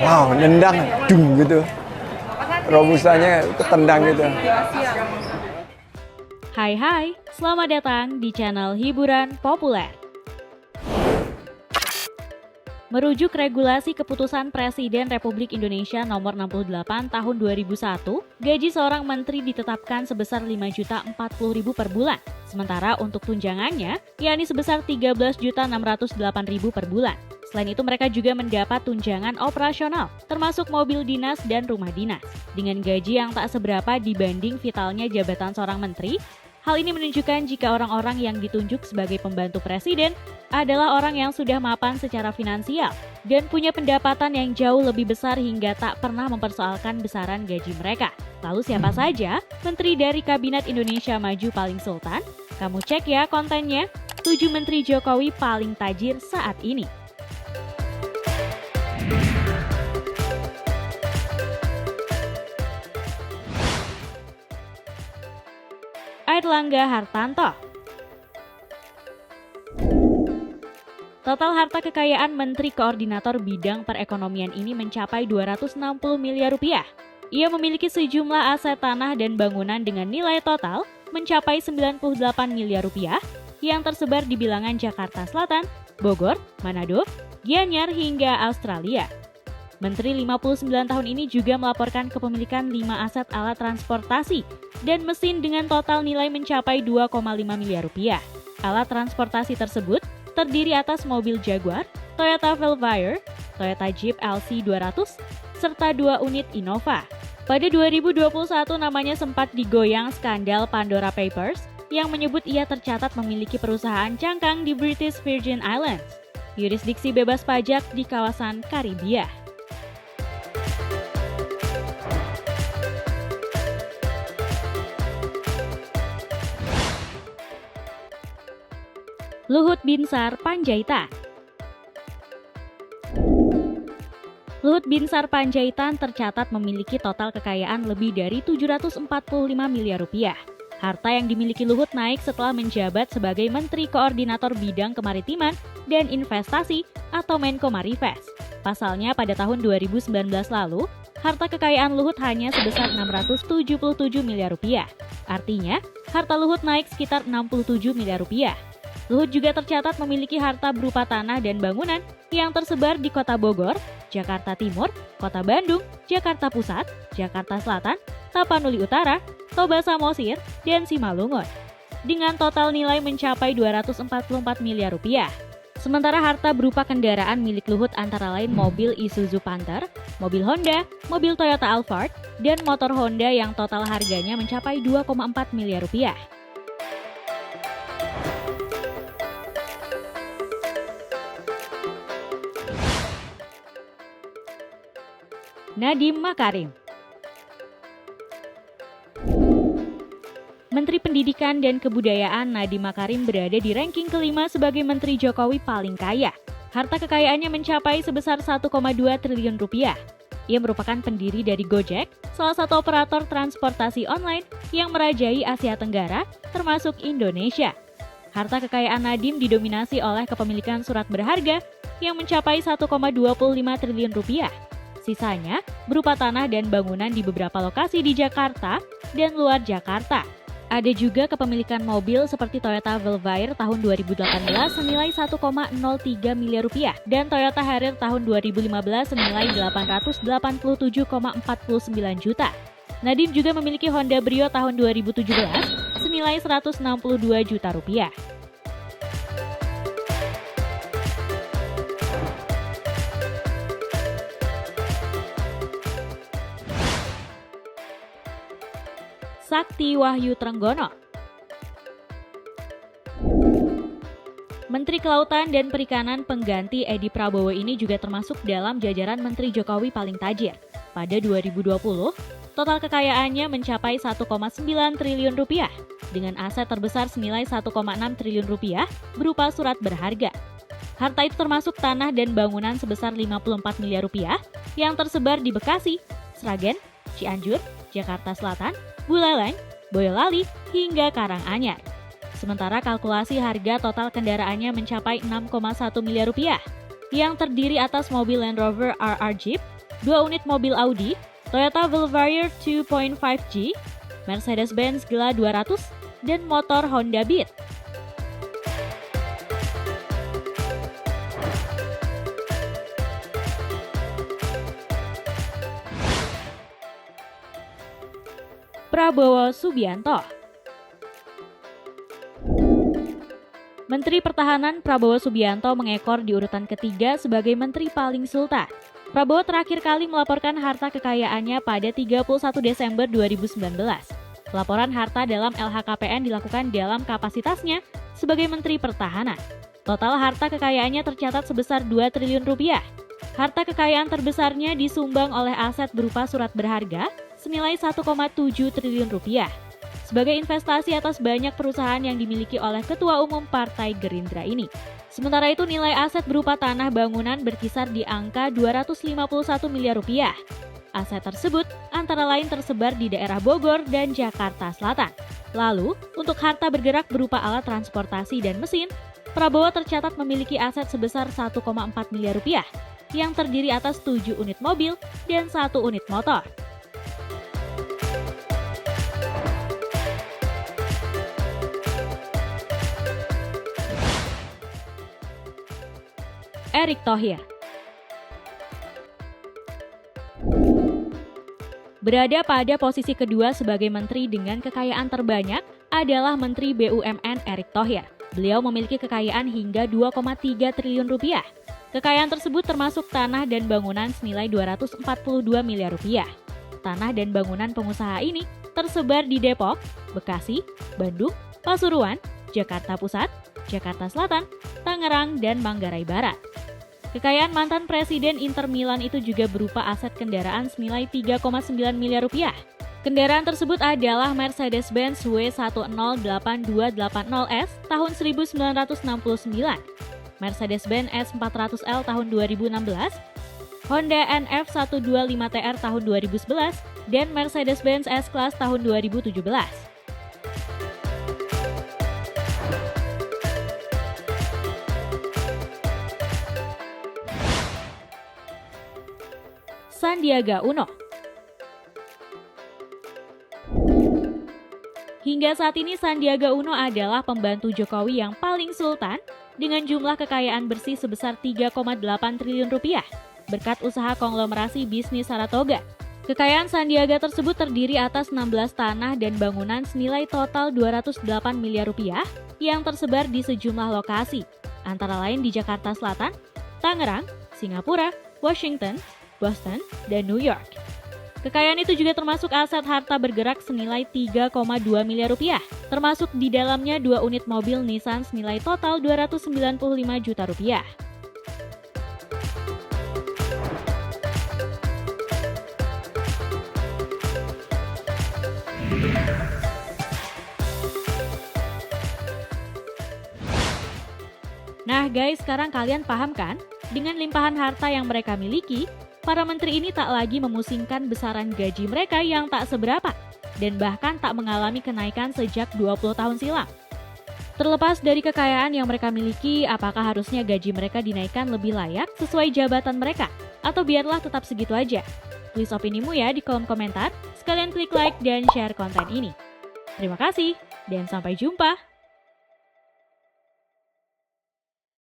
wow, nendang, dung gitu. Robustanya ketendang gitu. Hai, selamat datang di channel hiburan populer. Merujuk regulasi keputusan Presiden Republik Indonesia nomor 68 tahun 2001, gaji seorang menteri ditetapkan sebesar Rp5.040.000 per bulan. Sementara untuk tunjangannya, yakni sebesar Rp13.608.000 per bulan. Selain itu mereka juga mendapat tunjangan operasional, termasuk mobil dinas dan rumah dinas. Dengan gaji yang tak seberapa dibanding vitalnya jabatan seorang menteri, hal ini menunjukkan jika orang-orang yang ditunjuk sebagai pembantu presiden adalah orang yang sudah mapan secara finansial dan punya pendapatan yang jauh lebih besar hingga tak pernah mempersoalkan besaran gaji mereka. Lalu siapa saja menteri dari Kabinet Indonesia Maju paling sultan? Kamu cek ya kontennya, 7 menteri Jokowi paling tajir saat ini. Airlangga Hartarto. Total harta kekayaan Menteri Koordinator Bidang Perekonomian ini mencapai Rp260 miliar. Ia memiliki sejumlah aset tanah dan bangunan dengan nilai total mencapai Rp98 miliar yang tersebar di bilangan Jakarta Selatan, Bogor, Manado, Gianyar hingga Australia. Menteri 59 tahun ini juga melaporkan kepemilikan 5 aset alat transportasi dan mesin dengan total nilai mencapai Rp2,5 miliar. Alat transportasi tersebut terdiri atas mobil Jaguar, Toyota Velfire, Toyota Jeep LC200, serta 2 unit Innova. Pada 2021 namanya sempat digoyang skandal Pandora Papers yang menyebut ia tercatat memiliki perusahaan cangkang di British Virgin Islands, yurisdiksi bebas pajak di kawasan Karibia. Luhut Binsar Panjaitan. Luhut Binsar Panjaitan tercatat memiliki total kekayaan lebih dari Rp745 miliar. Harta yang dimiliki Luhut naik setelah menjabat sebagai Menteri Koordinator Bidang Kemaritiman dan Investasi atau Menko Marifest. Pasalnya pada tahun 2019 lalu, harta kekayaan Luhut hanya sebesar Rp677 miliar. Artinya, harta Luhut naik sekitar Rp67 miliar. Luhut juga tercatat memiliki harta berupa tanah dan bangunan yang tersebar di Kota Bogor, Jakarta Timur, Kota Bandung, Jakarta Pusat, Jakarta Selatan, Tapanuli Utara, Toba Samosir, dan Simalungun. Dengan total nilai mencapai Rp244 miliar. Sementara harta berupa kendaraan milik Luhut antara lain mobil Isuzu Panther, mobil Honda, mobil Toyota Alphard, dan motor Honda yang total harganya mencapai Rp2,4 miliar. Nadiem Makarim. Menteri Pendidikan dan Kebudayaan Nadiem Makarim berada di ranking kelima sebagai Menteri Jokowi paling kaya. Harta kekayaannya mencapai sebesar Rp1,2 triliun. Ia merupakan pendiri dari Gojek, salah satu operator transportasi online yang merajai Asia Tenggara, termasuk Indonesia. Harta kekayaan Nadiem didominasi oleh kepemilikan surat berharga yang mencapai Rp1,25 triliun. Sisanya berupa tanah dan bangunan di beberapa lokasi di Jakarta dan luar Jakarta. Ada juga kepemilikan mobil seperti Toyota Velfire tahun 2018 senilai Rp1,03 miliar dan Toyota Harrier tahun 2015 senilai Rp887,49 juta. Nadiem juga memiliki Honda Brio tahun 2017 senilai Rp162 juta. Sakti Wahyu Trenggono. Menteri Kelautan dan Perikanan pengganti Edi Prabowo ini juga termasuk dalam jajaran Menteri Jokowi paling tajir. Pada 2020, total kekayaannya mencapai Rp1,9 triliun dengan aset terbesar senilai Rp1,6 triliun berupa surat berharga. Harta itu termasuk tanah dan bangunan sebesar Rp54 miliar yang tersebar di Bekasi, Sragen, Cianjur, Jakarta Selatan, Buleleng, Boyolali, hingga Karanganyar. Sementara kalkulasi harga total kendaraannya mencapai Rp6,1 miliar, yang terdiri atas mobil Land Rover RR Jeep, 2 unit mobil Audi, Toyota Velvaire 2.5G, Mercedes-Benz Gela 200, dan motor Honda Beat. Prabowo Subianto. Menteri Pertahanan Prabowo Subianto mengekor di urutan ketiga sebagai menteri paling sultan. Prabowo terakhir kali melaporkan harta kekayaannya pada 31 Desember 2019. Laporan harta dalam LHKPN dilakukan dalam kapasitasnya sebagai Menteri Pertahanan. Total harta kekayaannya tercatat sebesar 2 triliun rupiah. Harta kekayaan terbesarnya disumbang oleh aset berupa surat berharga senilai 1,7 triliun rupiah. Sebagai investasi atas banyak perusahaan yang dimiliki oleh Ketua Umum Partai Gerindra ini. Sementara itu nilai aset berupa tanah bangunan berkisar di angka 251 miliar rupiah. Aset tersebut antara lain tersebar di daerah Bogor dan Jakarta Selatan. Lalu, untuk harta bergerak berupa alat transportasi dan mesin, Prabowo tercatat memiliki aset sebesar 1,4 miliar rupiah yang terdiri atas 7 unit mobil dan 1 unit motor. Erick Thohir. Berada pada posisi kedua sebagai menteri dengan kekayaan terbanyak adalah Menteri BUMN Erick Thohir. Beliau memiliki kekayaan hingga 2,3 triliun rupiah. Kekayaan tersebut termasuk tanah dan bangunan senilai 242 miliar rupiah. Tanah dan bangunan pengusaha ini tersebar di Depok, Bekasi, Bandung, Pasuruan, Jakarta Pusat, Jakarta Selatan, Tangerang, dan Manggarai Barat. Kekayaan mantan Presiden Inter Milan itu juga berupa aset kendaraan senilai 3,9 miliar rupiah. Kendaraan tersebut adalah Mercedes-Benz W108280S tahun 1969, Mercedes-Benz S400L tahun 2016, Honda NF125TR tahun 2011, dan Mercedes-Benz S-Class tahun 2017. Sandiaga Uno. Hingga saat ini Sandiaga Uno adalah pembantu Jokowi yang paling sultan dengan jumlah kekayaan bersih sebesar 3,8 triliun rupiah berkat usaha konglomerasi bisnis Saratoga. Kekayaan Sandiaga tersebut terdiri atas 16 tanah dan bangunan senilai total 208 miliar rupiah yang tersebar di sejumlah lokasi, antara lain di Jakarta Selatan, Tangerang, Singapura, Washington, Boston, dan New York. Kekayaan itu juga termasuk aset harta bergerak senilai 3,2 miliar rupiah, termasuk di dalamnya 2 unit mobil Nissan senilai total 295 juta rupiah. Nah guys, sekarang kalian paham kan? Dengan limpahan harta yang mereka miliki, para menteri ini tak lagi memusingkan besaran gaji mereka yang tak seberapa dan bahkan tak mengalami kenaikan sejak 20 tahun silam. Terlepas dari kekayaan yang mereka miliki, apakah harusnya gaji mereka dinaikkan lebih layak sesuai jabatan mereka? Atau biarlah tetap segitu aja? Tulis opinimu ya di kolom komentar, sekalian klik like dan share konten ini. Terima kasih, dan sampai jumpa!